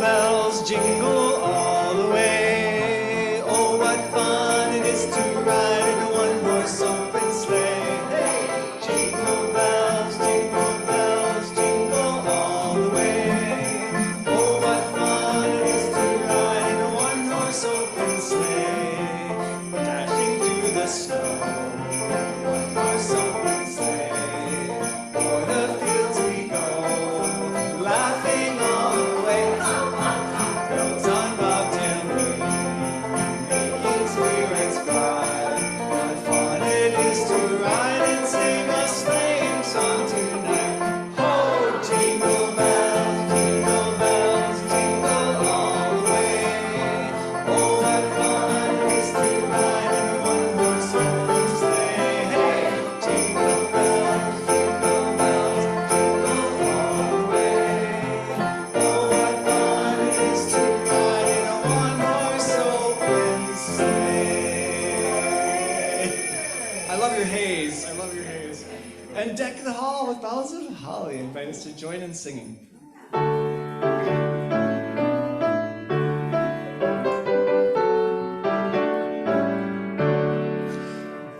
bells, jingle all the way. Oh, what fun it is to ride in a one-horse open sleigh. Hey! Jingle bells, jingle all the way. Oh, what fun it is to ride in a one-horse open sleigh. Dashing through the snow, one-horse open sleigh. O'er the fields we go, laughing all the way. Bells on bobtail ring, making spirits bright. What fun it is to ride and sing a sleighing song tonight. Oh, jingle bells, jingle all the way. Oh, what fun it is to ride in a one-horse open sleigh. Hey, jingle bells, jingle all the way. Oh, what fun it is to ride in a one-horse open sleigh. I love your haze. I love your haze. And deck the hall with boughs of holly. Invite us to join in singing.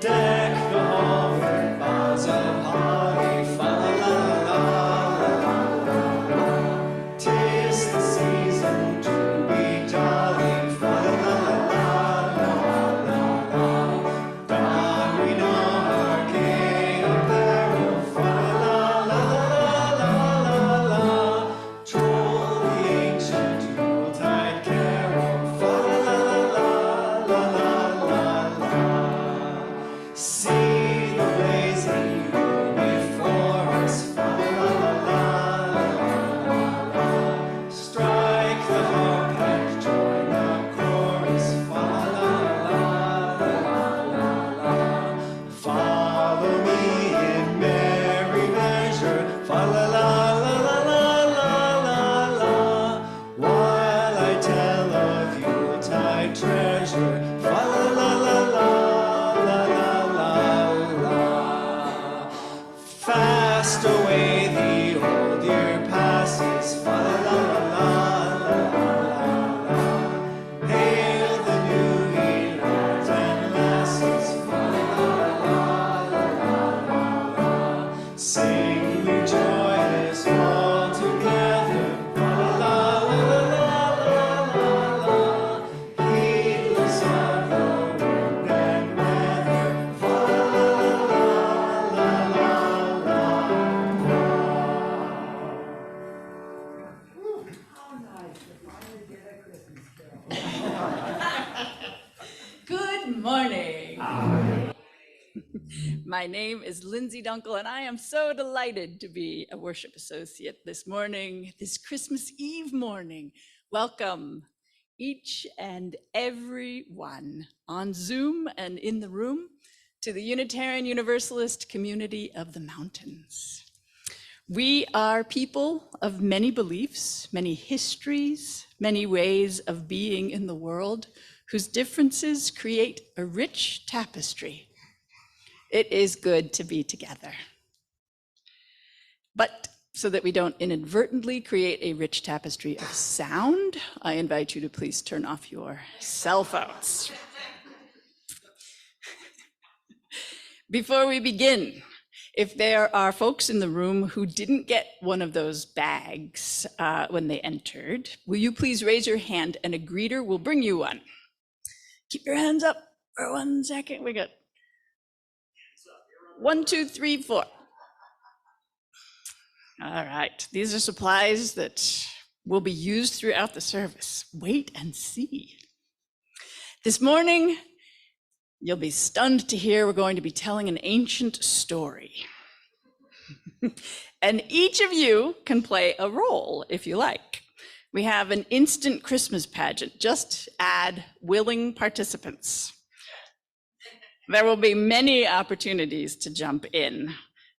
Deck the hall with boughs of holly, fa la la la la la la. 'Tis the season to be jolly, fa la la la la la. Don we our gay apparel, fa la la la la la. Troll the ancient Yuletide carol, fa la la la la la. See the blazing moon before us, fa la la la la. Strike the harp and join the chorus, fa la la la la. Follow me in merry measure, fa la la la la la la. While I tell of Yuletide treasure, fa la la la la la. Fast away the old year passes, fa la la la. Hail the new year, lads and lasses, fa la la. Sing we joyous all together, fa la la. Heedless of the wind and weather, fa la la. How nice to finally get a Christmas carol. Good morning. My name is Lindsay Dunckel, and I am so delighted to be a worship associate this morning, this Christmas Eve morning. Welcome, each and every one on Zoom and in the room, to the Unitarian Universalist community of the mountains. We are people of many beliefs, many histories, many ways of being in the world, whose differences create a rich tapestry. It is good to be together. But so that we don't inadvertently create a rich tapestry of sound, I invite you to please turn off your cell phones. Before we begin, if there are folks in the room who didn't get one of those bags when they entered, will you please raise your hand and a greeter will bring you one? Keep your hands up for 1 second. We got 1, 2, 3, 4. All right, these are supplies that will be used throughout the service. Wait and see. This morning, you'll be stunned to hear we're going to be telling an ancient story. And each of you can play a role if you like. We have an instant Christmas pageant. Just add willing participants. There will be many opportunities to jump in,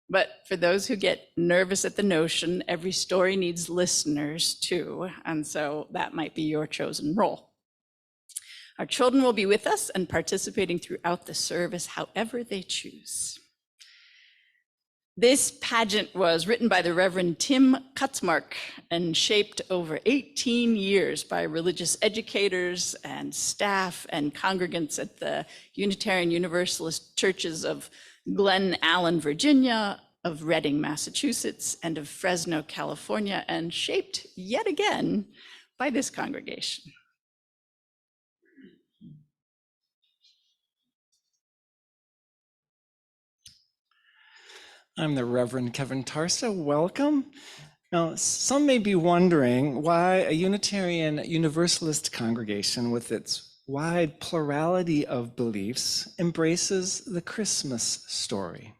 but for those who get nervous at the notion, every story needs listeners too, and so that might be your chosen role. Our children will be with us and participating throughout the service however they choose. This pageant was written by the Reverend Tim Kutzmark and shaped over 18 years by religious educators and staff and congregants at the Unitarian Universalist churches of Glen Allen, Virginia, of Reading, Massachusetts, and of Fresno, California, and shaped yet again by this congregation. I'm the Reverend Kevin Tarsa. Welcome. Now, some may be wondering why a Unitarian Universalist congregation with its wide plurality of beliefs embraces the Christmas story.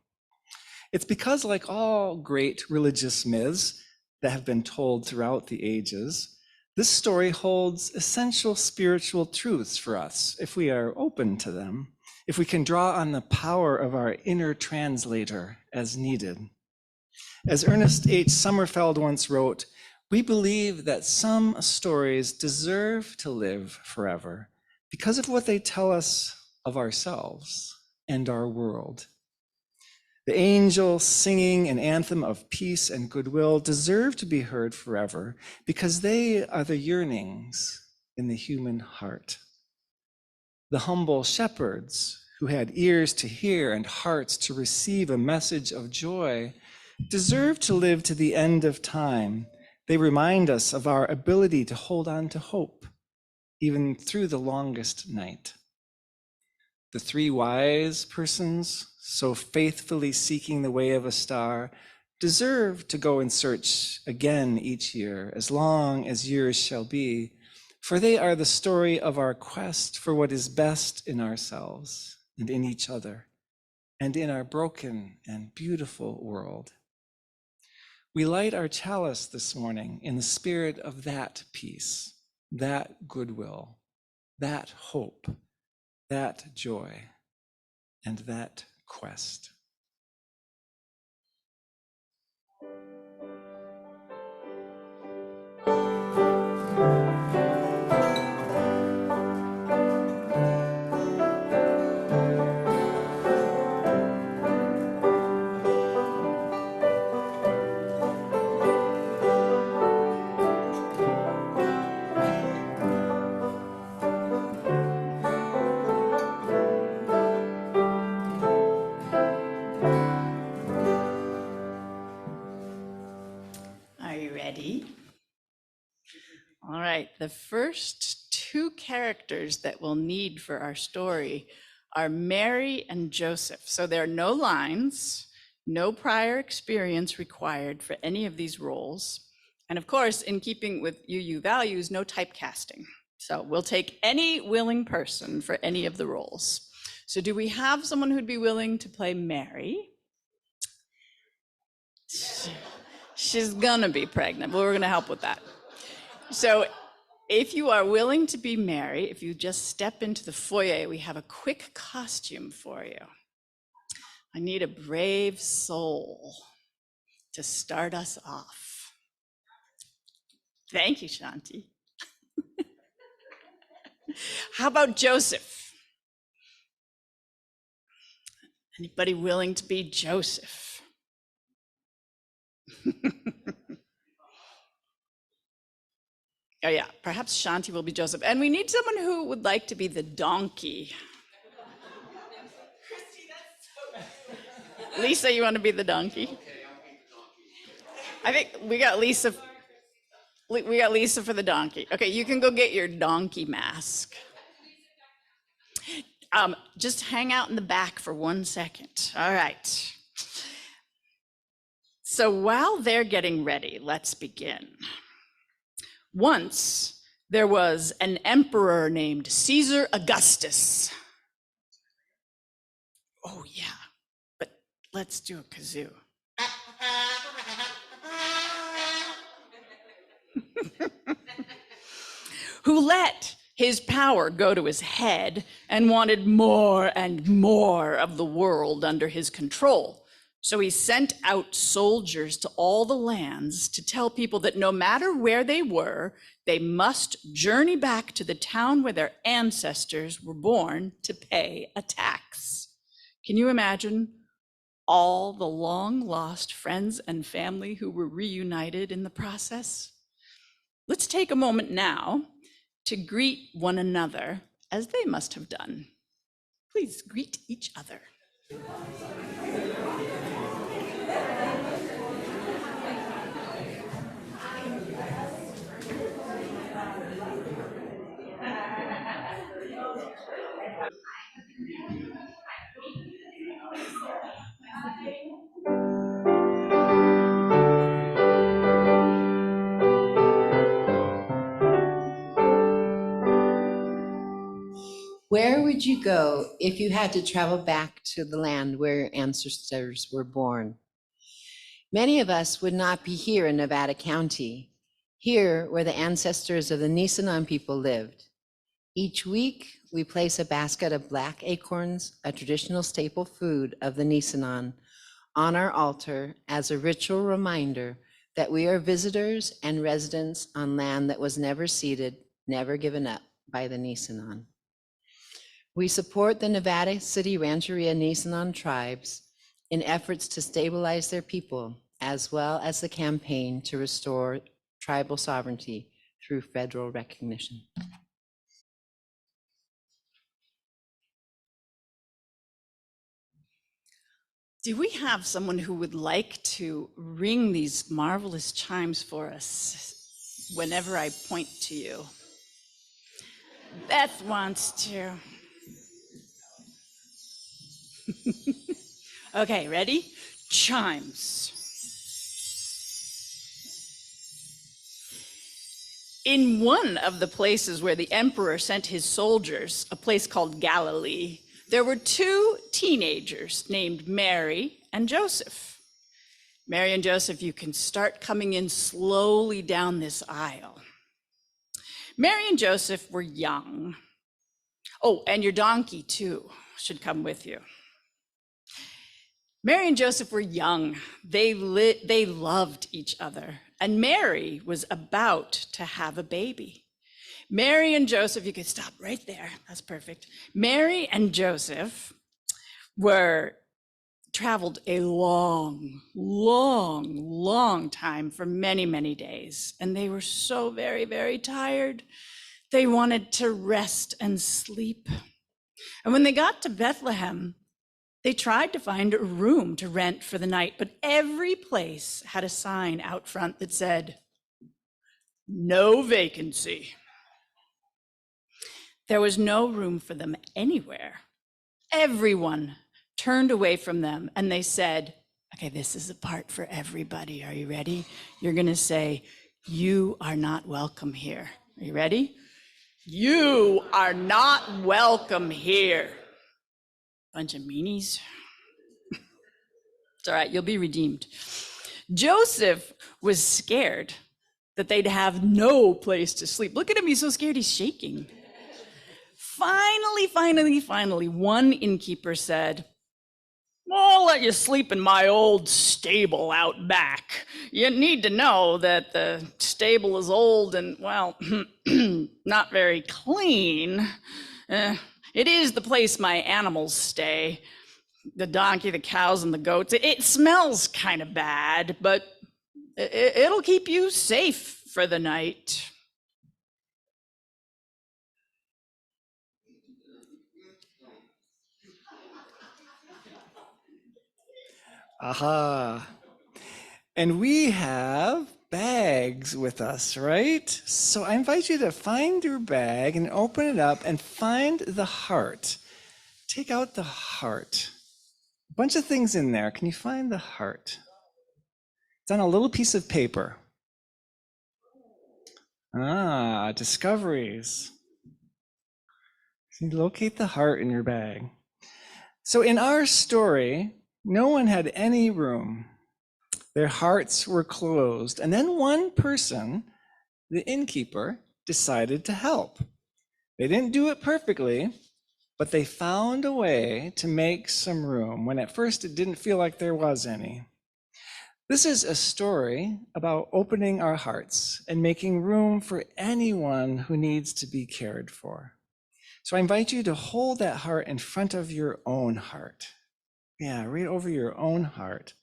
It's because, like all great religious myths that have been told throughout the ages, this story holds essential spiritual truths for us if we are open to them, if we can draw on the power of our inner translator as needed. As Ernest H. Sommerfeld once wrote, we believe that some stories deserve to live forever because of what they tell us of ourselves and our world. The angels singing an anthem of peace and goodwill deserve to be heard forever because they are the yearnings in the human heart. The humble shepherds who had ears to hear and hearts to receive a message of joy deserve to live to the end of time. They remind us of our ability to hold on to hope, even through the longest night. The three wise persons, so faithfully seeking the way of a star, deserve to go in search again each year, as long as years shall be, for they are the story of our quest for what is best in ourselves and in each other, and in our broken and beautiful world. We light our chalice this morning in the spirit of that peace, that goodwill, that hope, that joy, and that quest. All right, the first two characters that we'll need for our story are Mary and Joseph. So there are no lines, no prior experience required for any of these roles. And of course, in keeping with UU values, no typecasting. So we'll take any willing person for any of the roles. So do we have someone who'd be willing to play Mary? She's gonna be pregnant, but we're gonna help with that. So if you are willing to be Mary, if you just step into the foyer, we have a quick costume for you. I need a brave soul to start us off. Thank you, Shanti. How about Joseph? Anybody willing to be Joseph? Oh yeah, perhaps Shanti will be Joseph. And we need someone who would like to be the donkey. Lisa, you want to be the donkey? I think we got Lisa. We got Lisa for the donkey. Okay, you can go get your donkey mask. Just hang out in the back for 1 second. All right. So while they're getting ready, let's begin. Once there was an emperor named Caesar Augustus. Oh yeah, but let's do a kazoo. Who let his power go to his head and wanted more and more of the world under his control. So he sent out soldiers to all the lands to tell people that no matter where they were, they must journey back to the town where their ancestors were born to pay a tax. Can you imagine all the long-lost friends and family who were reunited in the process? Let's take a moment now to greet one another as they must have done. Please greet each other. Where would you go if you had to travel back to the land where your ancestors were born? Many of us would not be here in Nevada County, here where the ancestors of the Nisenan people lived. Each week, we place a basket of black acorns, a traditional staple food of the Nisenan, on our altar as a ritual reminder that we are visitors and residents on land that was never ceded, never given up by the Nisenan. We support the Nevada City Rancheria Nisenan tribes in efforts to stabilize their people, as well as the campaign to restore tribal sovereignty through federal recognition. Do we have someone who would like to ring these marvelous chimes for us whenever I point to you? Beth wants to. Okay, ready? Chimes. In one of the places where the emperor sent his soldiers, a place called Galilee, there were two teenagers named Mary and Joseph. Mary and Joseph, you can start coming in slowly down this aisle. Mary and Joseph were young. Oh, and your donkey too should come with you. Mary and Joseph were young. They loved each other. And Mary was about to have a baby. Mary and Joseph, you could stop right there. That's perfect. Mary and Joseph traveled a long, long, long time for many, many days. And they were so very, very tired. They wanted to rest and sleep. And when they got to Bethlehem, they tried to find a room to rent for the night, but every place had a sign out front that said, "No vacancy." There was no room for them anywhere. Everyone turned away from them and they said, okay, this is a part for everybody. Are you ready? You're going to say, "You are not welcome here." Are you ready? You are not welcome here. Bunch of meanies. It's all right, you'll be redeemed. Joseph was scared that they'd have no place to sleep. Look at him, he's so scared, he's shaking. Finally, one innkeeper said, "I'll let you sleep in my old stable out back. You need to know that the stable is old and, well, not very clean. It is the place my animals stay. The donkey, the cows, and the goats. It smells kind of bad, but it'll keep you safe for the night." Aha. And we have bags with us, right? So I invite you to find your bag and open it up and find the heart. Take out the heart. A bunch of things in there. Can you find the heart? It's on a little piece of paper. Ah, discoveries. So you locate the heart in your bag. So in our story, no one had any room. Their hearts were closed. And then one person, the innkeeper, decided to help. They didn't do it perfectly, but they found a way to make some room when at first it didn't feel like there was any. This is a story about opening our hearts and making room for anyone who needs to be cared for. So I invite you to hold that heart in front of your own heart. Yeah, right over your own heart.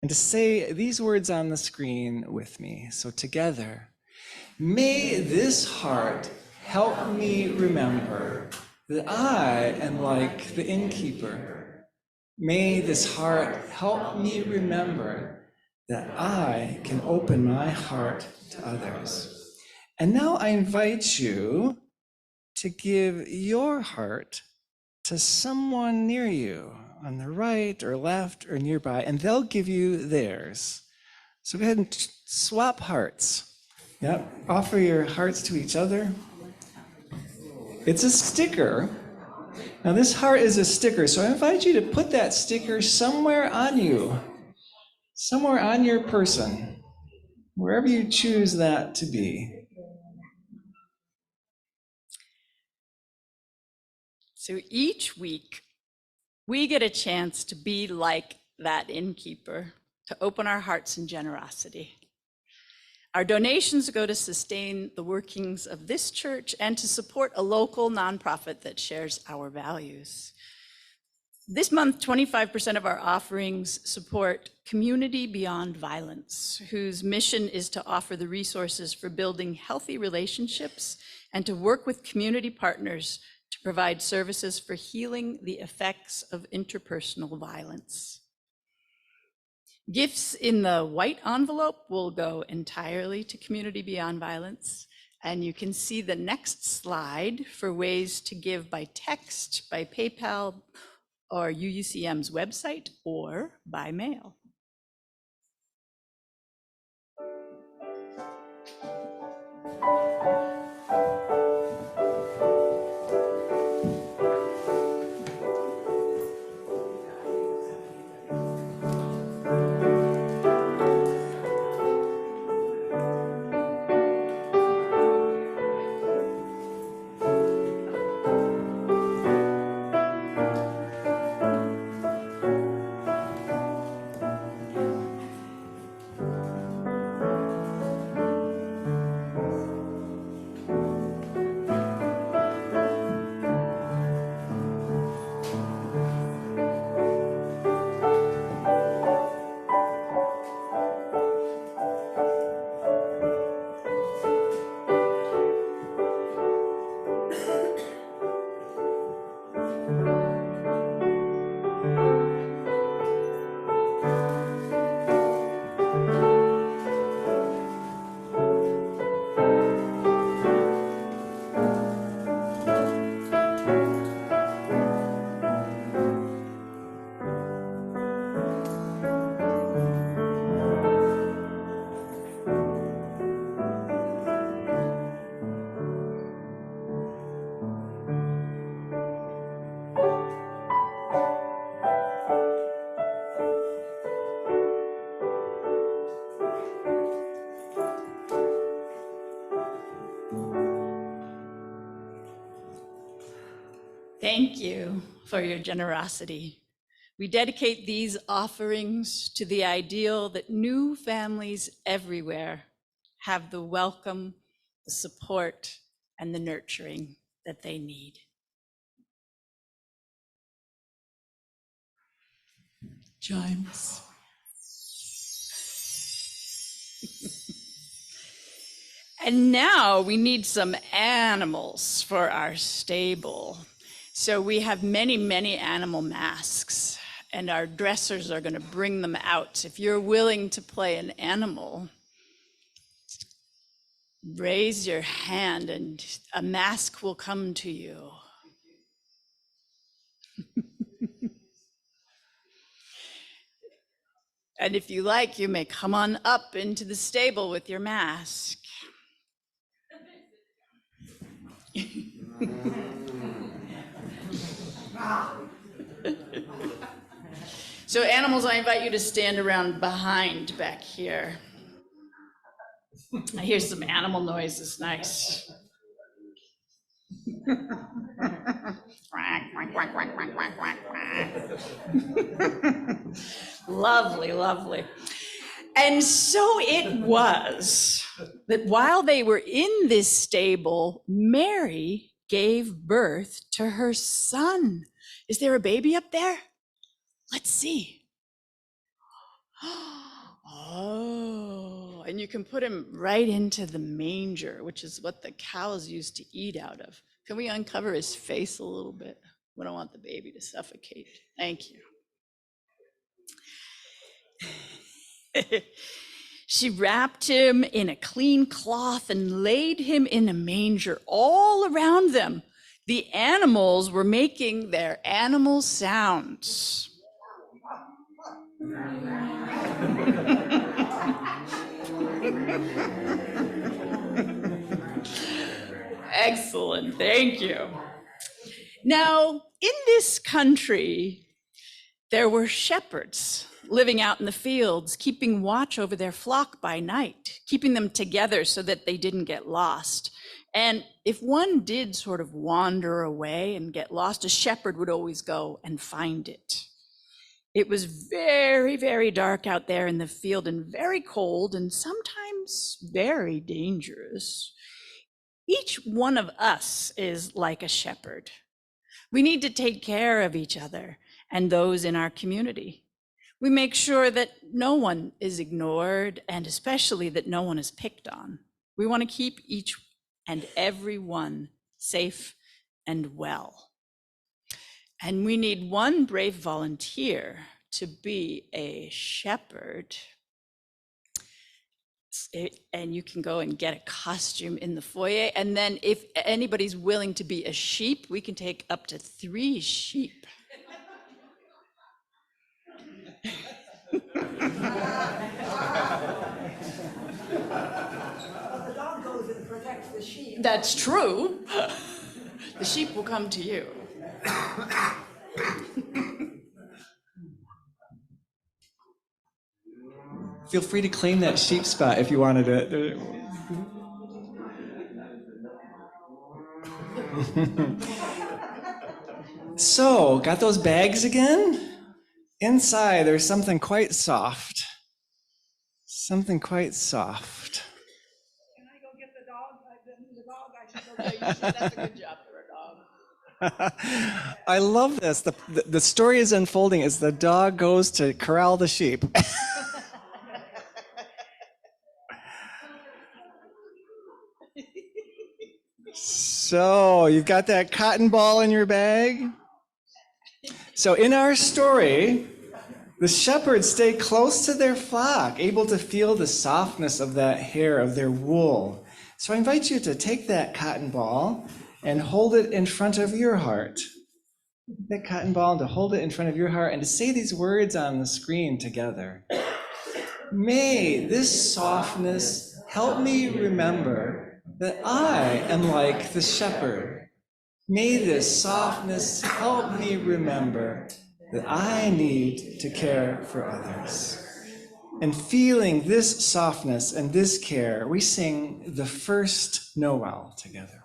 And to say these words on the screen with me. So together, may this heart help me remember that I am like the innkeeper. May this heart help me remember that I can open my heart to others. And now I invite you to give your heart to someone near you on the right or left or nearby, and they'll give you theirs. So go ahead and swap hearts. Yep, offer your hearts to each other. It's a sticker. Now this heart is a sticker, so I invite you to put that sticker somewhere on you, somewhere on your person, wherever you choose that to be. So each week, we get a chance to be like that innkeeper, to open our hearts in generosity. Our donations go to sustain the workings of this church and to support a local nonprofit that shares our values. This month, 25% of our offerings support Community Beyond Violence, whose mission is to offer the resources for building healthy relationships and to work with community partners to provide services for healing the effects of interpersonal violence. Gifts in the white envelope will go entirely to Community Beyond Violence. And you can see the next slide for ways to give by text, by PayPal, or UUCM's website, or by mail. Thank you for your generosity. We dedicate these offerings to the ideal that new families everywhere have the welcome, the support, and the nurturing that they need. Chimes. And now we need some animals for our stable. So we have many, many animal masks, and our dressers are going to bring them out. If you're willing to play an animal, raise your hand and a mask will come to you. And if you like, you may come on up into the stable with your mask. So animals, I invite you to stand around behind back here. I hear some animal noises, nice. Lovely, lovely. And so it was that while they were in this stable, Mary gave birth to her son. Is there a baby up there? Let's see. Oh, and you can put him right into the manger, which is what the cows used to eat out of. Can we uncover his face a little bit? We don't want the baby to suffocate. Thank you. She wrapped him in a clean cloth and laid him in a manger. All around them, the animals were making their animal sounds. Excellent, thank you. Now, in this country, there were shepherds living out in the fields, keeping watch over their flock by night, keeping them together so that they didn't get lost. And if one did sort of wander away and get lost, a shepherd would always go and find it. It was very, very dark out there in the field and very cold and sometimes very dangerous. Each one of us is like a shepherd. We need to take care of each other and those in our community. We make sure that no one is ignored and especially that no one is picked on. We want to keep each and every one safe and well. And we need one brave volunteer to be a shepherd. And you can go and get a costume in the foyer. And then if anybody's willing to be a sheep, we can take up to 3 sheep. Well, the dog goes and protects the sheep. That's true. The sheep will come to you. Feel free to claim that sheep spot if you wanted it. So, got those bags again? Inside, there's something quite soft. Something quite soft. Can I go get the dog? I've been the dog. I should go Yeah, get you should. That's a good job for a dog. I love this. The story is unfolding as the dog goes to corral the sheep. So, you've got that cotton ball in your bag? So, in our story, the shepherds stay close to their flock, able to feel the softness of that hair, of their wool. So, I invite you to take that cotton ball and hold it in front of your heart. That cotton ball, and to hold it in front of your heart, and to say these words on the screen together. May this softness help me remember that I am like the shepherd. May this softness help me remember that I need to care for others. And feeling this softness and this care, we sing the first Noel together.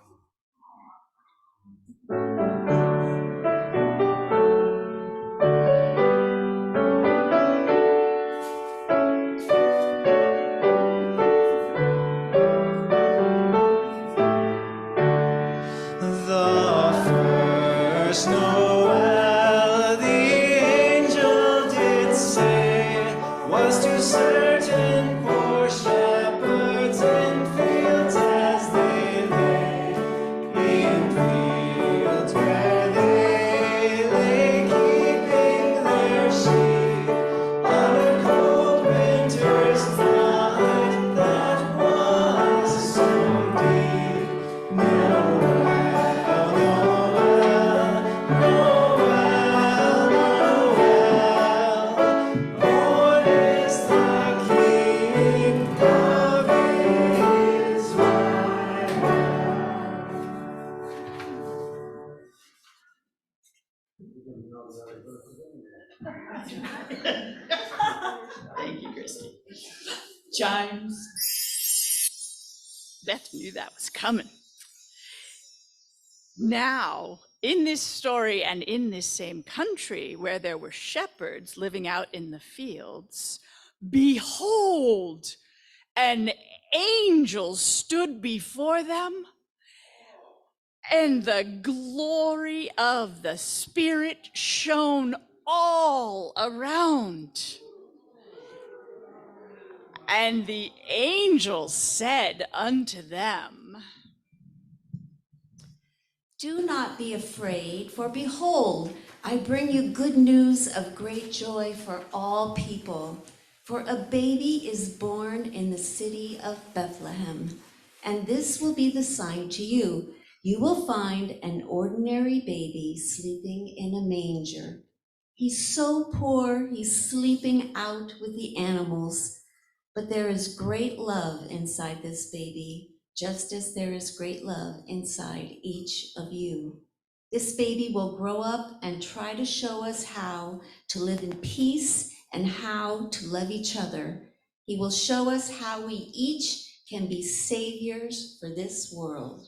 Noel, the angel did say, was to certain poor shepherds in fields as they lay, in fields where they lay keeping their sheep on a cold winter's night that was so deep. Noel, Thank you, Christy. Chimes. Beth knew that was coming. Now, in this story and in this same country where there were shepherds living out in the fields, behold, an angel stood before them, and the glory of the Spirit shone all around. And the angel said unto them, Do not be afraid, for behold, I bring you good news of great joy for all people. For a baby is born in the city of Bethlehem, and this will be the sign to you. You will find an ordinary baby sleeping in a manger. He's so poor, he's sleeping out with the animals. But there is great love inside this baby, just as there is great love inside each of you. This baby will grow up and try to show us how to live in peace and how to love each other. He will show us how we each can be saviors for this world.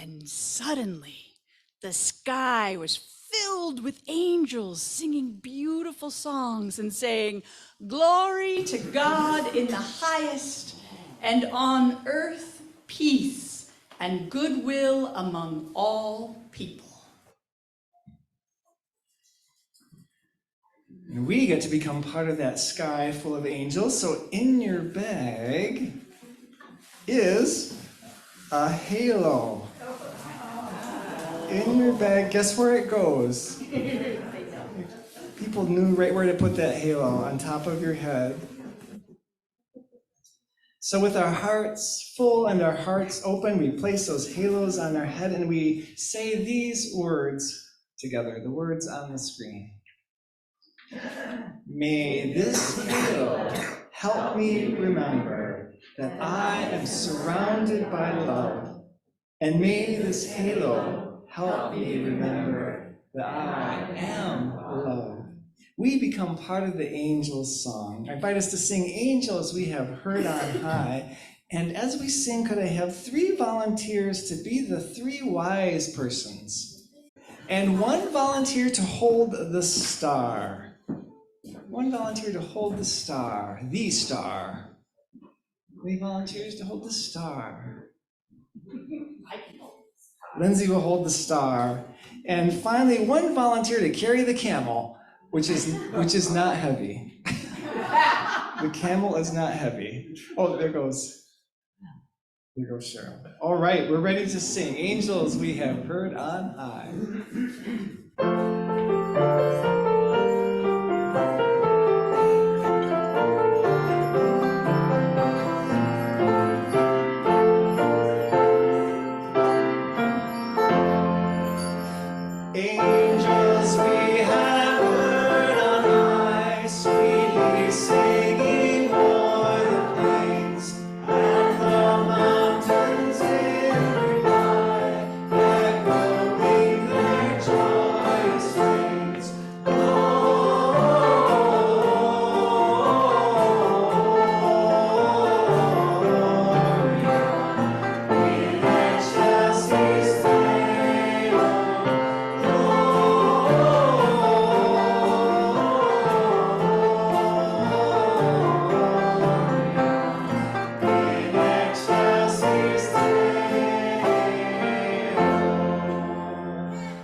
and suddenly the sky was filled with angels singing beautiful songs and saying, "Glory to God in the highest, and on earth peace and goodwill among all people." And we get to become part of that sky full of angels. So in your bag is a halo. In your bag, guess where it goes? People knew right where to put that halo, on top of your head. So with our hearts full and our hearts open, we place those halos on our head and we say these words together, the words on the screen. May this halo help me remember that I am surrounded by love, and may this halo help me remember that I am love. We become part of the angels' song. I invite us to sing "Angels We Have Heard on High." And as we sing, could I have 3 volunteers to be the 3 wise persons? And 1 volunteer to hold the star. 1 volunteer to hold the star. 3 volunteers to hold the star. Lindsay will hold the star. And finally, 1 volunteer to carry the camel, which is not heavy. The camel is not heavy. Oh, there goes Cheryl. All right, we're ready to sing "Angels We Have Heard on High." Angels we have heard on high, sweetly singing o'er the plains, and the mountains in reply, echoing their joyous strains. Gloria in excelsis Deo.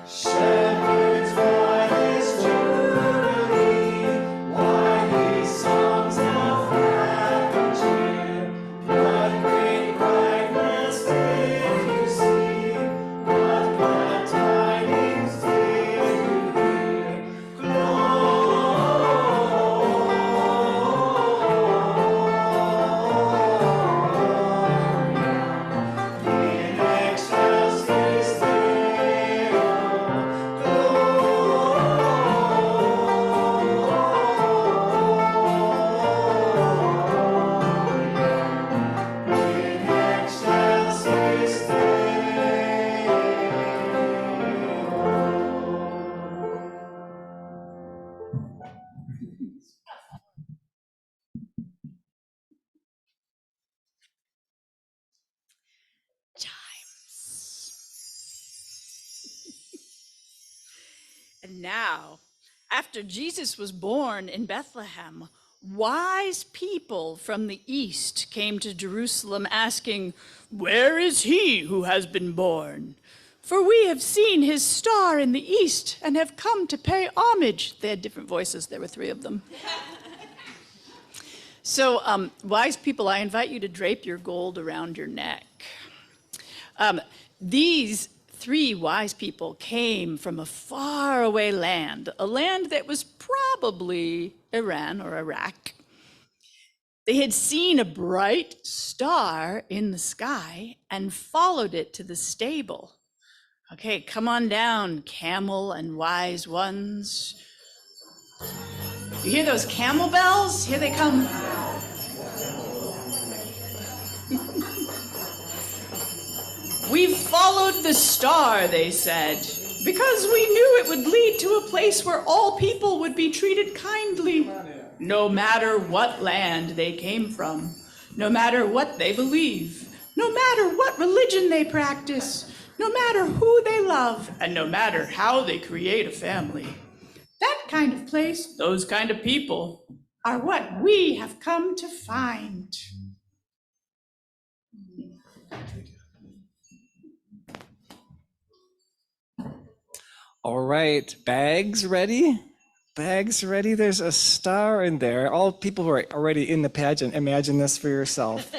Shepherds, what is Jubilee? Why these songs of wrath and cheer? What great brightness did you see? What glad tidings did you hear? Gloria in excelsis Deo. In excelsis Deo. And now, after Jesus was born in Bethlehem, wise people from the east came to Jerusalem asking, "Where is he who has been born? For we have seen his star in the east and have come to pay homage. They had different voices. There were 3 of them. So, wise people, I invite you to drape your gold around your neck. These 3 wise people came from a faraway land, a land that was probably Iran or Iraq. They had seen a bright star in the sky and followed it to the stable. Okay, come on down, camel and wise ones. You hear those camel bells? Here they come. We've followed the star, they said, because we knew it would lead to a place where all people would be treated kindly, no matter what land they came from, no matter what they believe, no matter what religion they practice, no matter who they love, and no matter how they create a family. That kind of place, those kind of people, are what we have come to find. All right, bags ready? Bags ready? There's a star in there. All people who are already in the pageant, imagine this for yourself.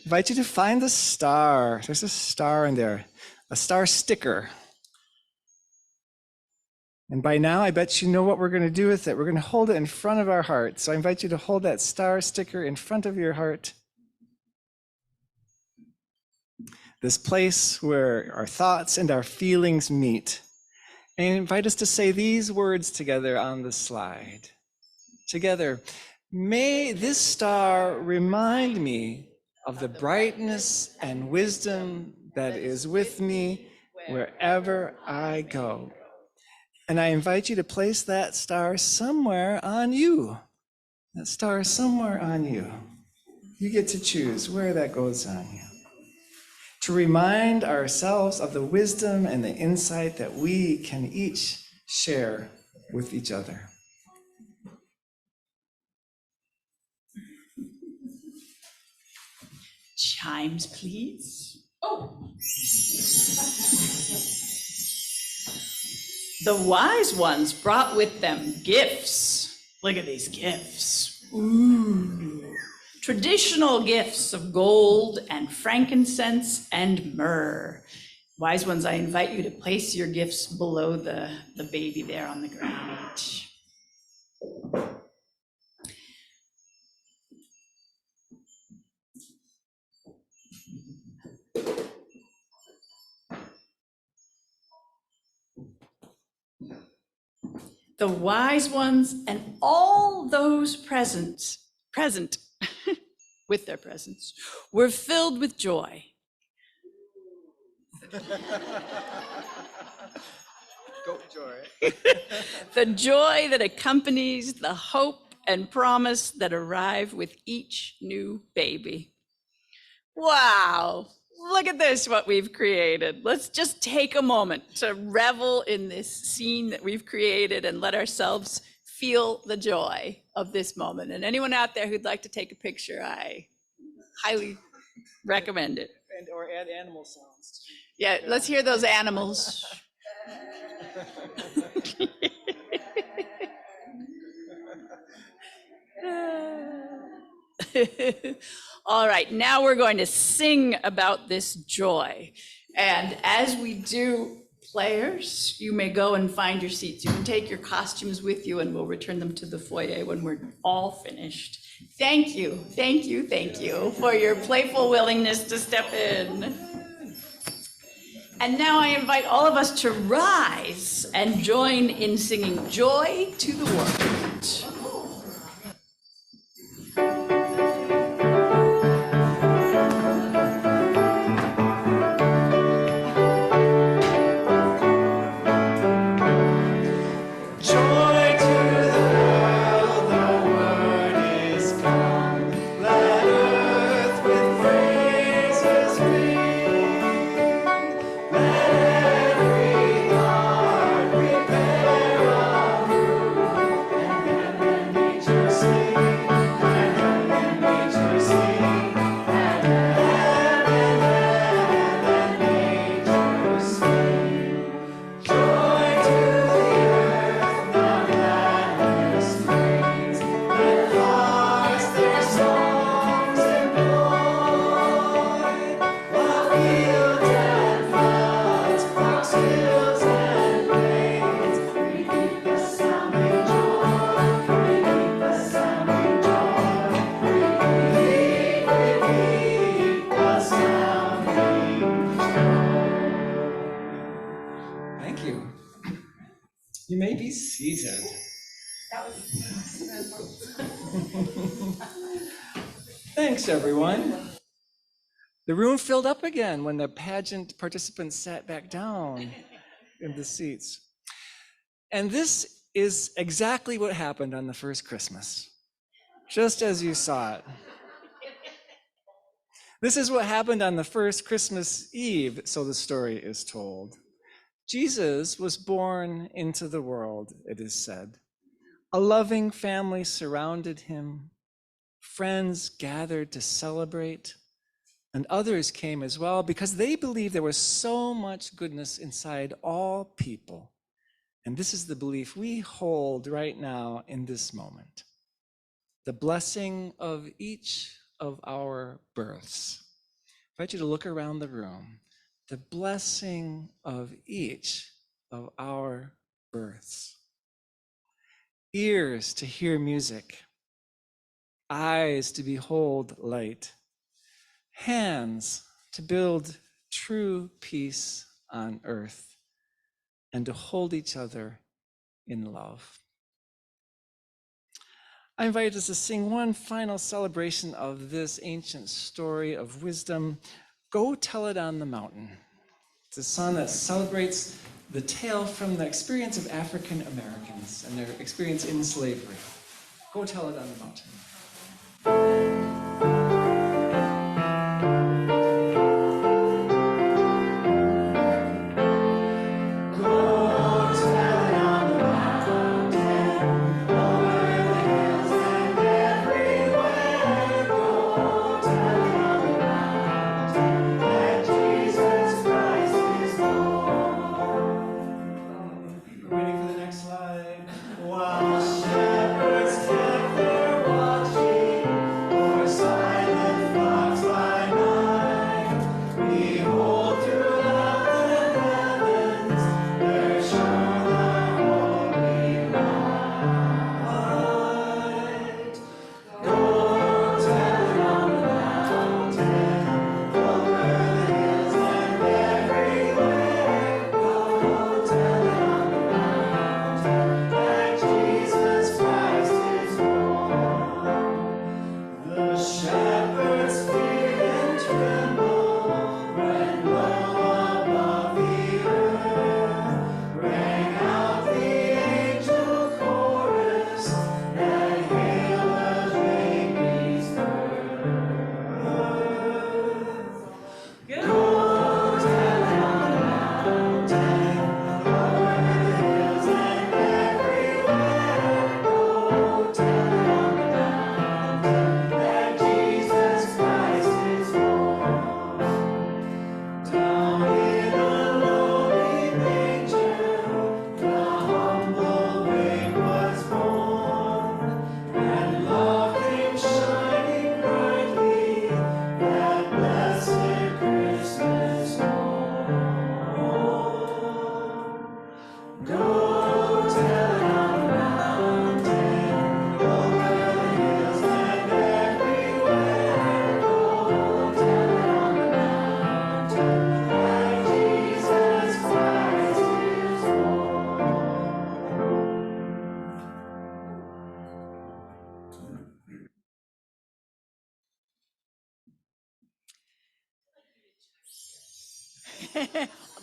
Invite you to find the star. There's a star in there, a star sticker. And by now, I bet you know what we're going to do with it. We're going to hold it in front of our heart. So I invite you to hold that star sticker in front of your heart. This place where our thoughts and our feelings meet. And I invite us to say these words together on the slide. Together, may this star remind me of the brightness and wisdom that is with me wherever I go. And I invite you to place that star somewhere on you. That star somewhere on you. You get to choose where that goes on you. To remind ourselves of the wisdom and the insight that we can each share with each other. Chimes, please. Oh. The wise ones brought with them gifts. Look at these gifts. Ooh. Traditional gifts of gold and frankincense and myrrh. Wise ones, I invite you to place your gifts below the baby there on the ground. The wise ones and all those present with their presents were filled with joy. Go joy. The joy that accompanies the hope and promise that arrive with each new baby. Wow, look at this, what we've created. Let's just take a moment to revel in this scene that we've created and let ourselves feel the joy of this moment. And anyone out there who'd like to take a picture, I highly recommend it. And or add animal sounds too. Yeah, let's hear those animals. All right, now we're going to sing about this joy. And as we do, players, you may go and find your seats. You can take your costumes with you and we'll return them to the foyer when we're all finished. Thank you for your playful willingness to step in. And now I invite all of us to rise and join in singing Joy to the World. seated. Thanks, everyone. The room filled up again when the pageant participants sat back down in the seats. And this is exactly what happened on the first Christmas, just as you saw it. This is what happened on the first Christmas Eve, so the story is told. Jesus was born into the world, it is said. A loving family surrounded him. Friends gathered to celebrate, and others came as well because they believed there was so much goodness inside all people. And this is the belief we hold right now in this moment. The blessing of each of our births. I invite you to look around the room. The blessing of each of our births. Ears to hear music. Eyes to behold light. Hands to build true peace on earth and to hold each other in love. I invite us to sing one final celebration of this ancient story of wisdom. Go Tell It on the Mountain. It's a song that celebrates the tale from the experience of African Americans and their experience in slavery. Go Tell It on the Mountain.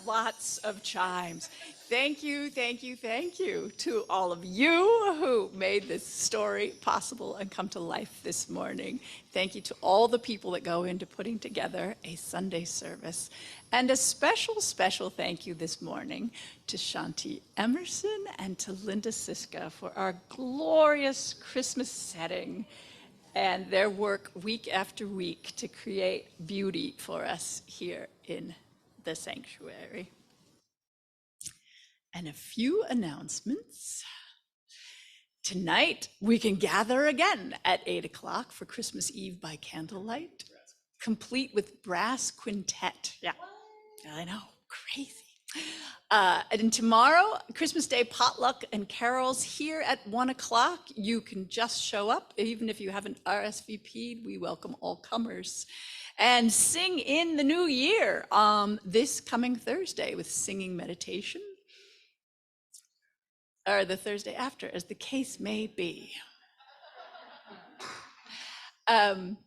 Lots of chimes. Thank you, thank you, thank you to all of you who made this story possible and come to life this morning. Thank you to all the people that go into putting together a Sunday service. And a special, special thank you this morning to Shanti Emerson and to Linda Siska for our glorious Christmas setting and their work week after week to create beauty for us here in the sanctuary. And a few announcements. Tonight, we can gather again at 8 o'clock for Christmas Eve by candlelight, complete with brass quintet. Yeah, I know, crazy. And tomorrow, Christmas Day potluck and carols here at 1 o'clock. You can just show up. Even if you haven't RSVP'd, we welcome all comers. And sing in the new year this coming Thursday with singing meditation. or the Thursday after, as the case may be. And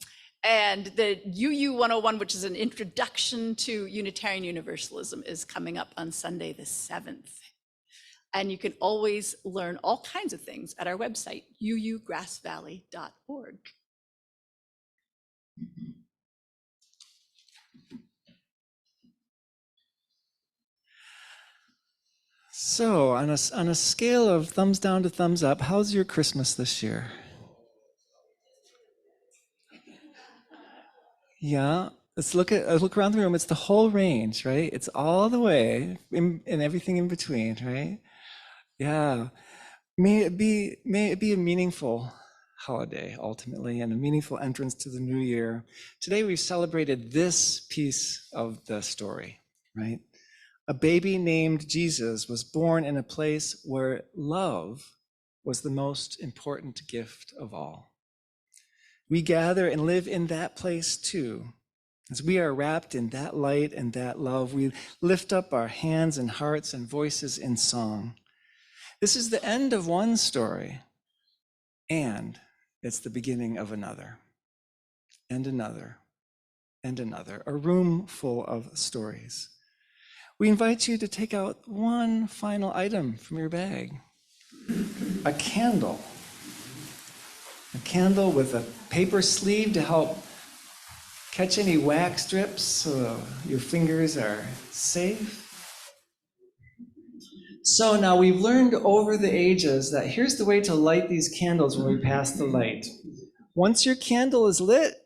the UU 101, which is an introduction to Unitarian Universalism, is coming up on Sunday the 7th. And you can always learn all kinds of things at our website, uugrassvalley.org. So on a scale of thumbs down to thumbs up, how's your Christmas this year? Yeah, let's look around the room. It's the whole range, right? It's all the way and everything in between, right? Yeah. May it be a meaningful holiday ultimately, and a meaningful entrance to the new year. Today we've celebrated this piece of the story, right? A baby named Jesus was born in a place where love was the most important gift of all. We gather and live in that place too. As we are wrapped in that light and that love, we lift up our hands and hearts and voices in song. This is the end of one story, and it's the beginning of another, and another, and another, a room full of stories. We invite you to take out one final item from your bag, a candle. A candle with a paper sleeve to help catch any wax drips so your fingers are safe. So now we've learned over the ages that here's the way to light these candles when we pass the light. Once your candle is lit,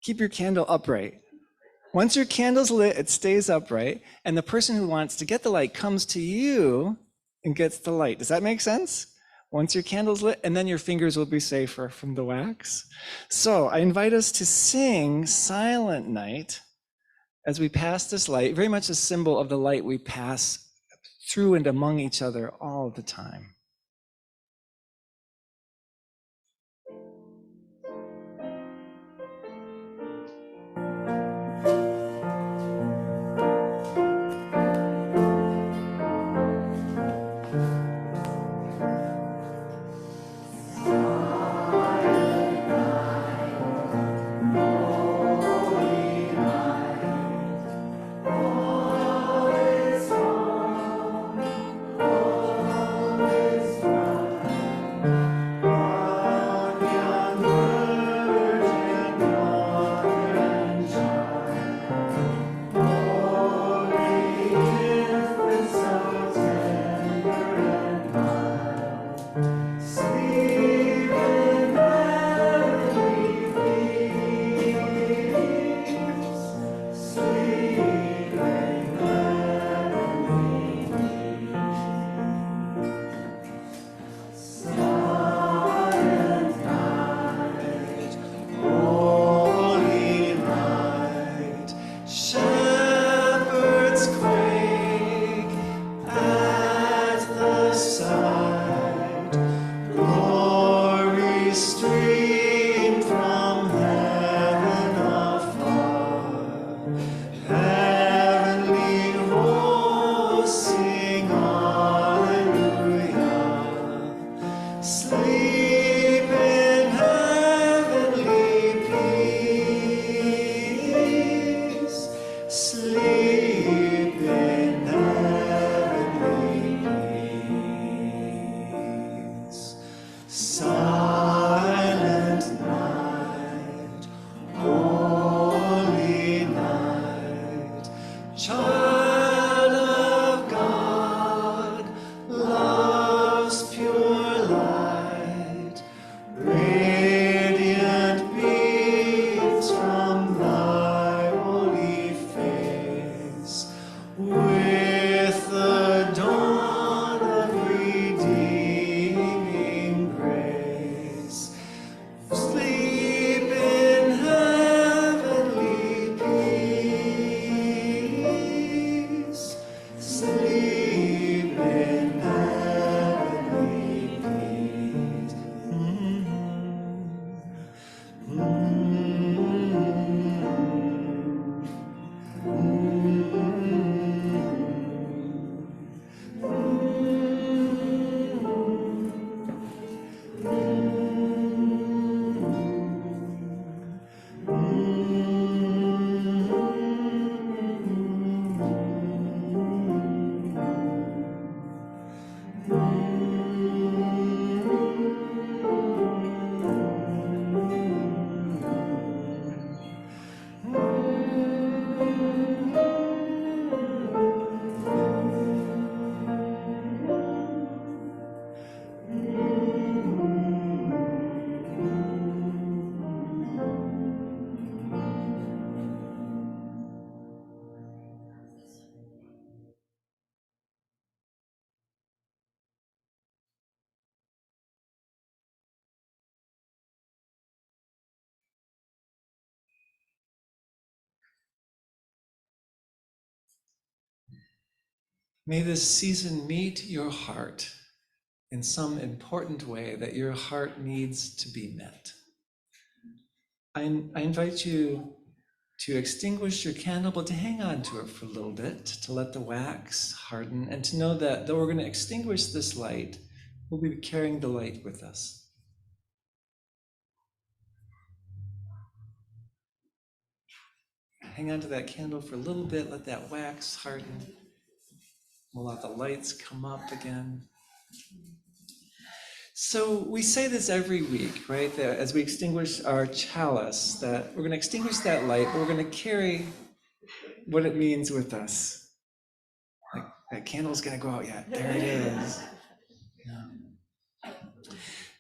keep your candle upright. Once your candle's lit, it stays upright, and the person who wants to get the light comes to you and gets the light. Does that make sense? Once your candle's lit, and then your fingers will be safer from the wax. So I invite us to sing Silent Night as we pass this light, very much a symbol of the light we pass through and among each other all the time. May this season meet your heart in some important way that your heart needs to be met. I invite you to extinguish your candle, but to hang on to it for a little bit, to let the wax harden, and to know that though we're going to extinguish this light, we'll be carrying the light with us. Hang on to that candle for a little bit, let that wax harden. We'll let the lights come up again. So we say this every week, right? That as we extinguish our chalice, that we're going to extinguish that light, but we're going to carry what it means with us. Like that candle's going to go out yet. There it is. Yeah.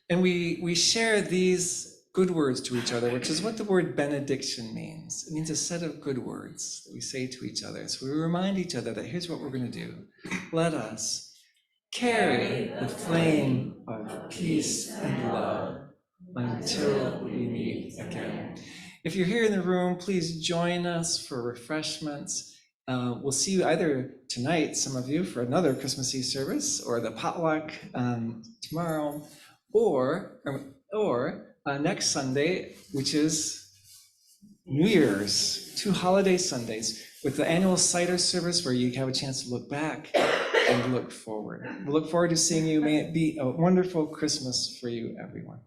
And we share these good words to each other, which is what the word benediction means. It means a set of good words that we say to each other. So we remind each other that here's what we're going to do. Let us carry the flame of peace and love until we meet again. If you're here in the room, please join us for refreshments. We'll see you either tonight, some of you, for another Christmas Eve service, or the potluck tomorrow, or next Sunday, which is New Year's, 2 holiday Sundays, with the annual cider service where you have a chance to look back and look forward. We look forward to seeing you. May it be a wonderful Christmas for you, everyone.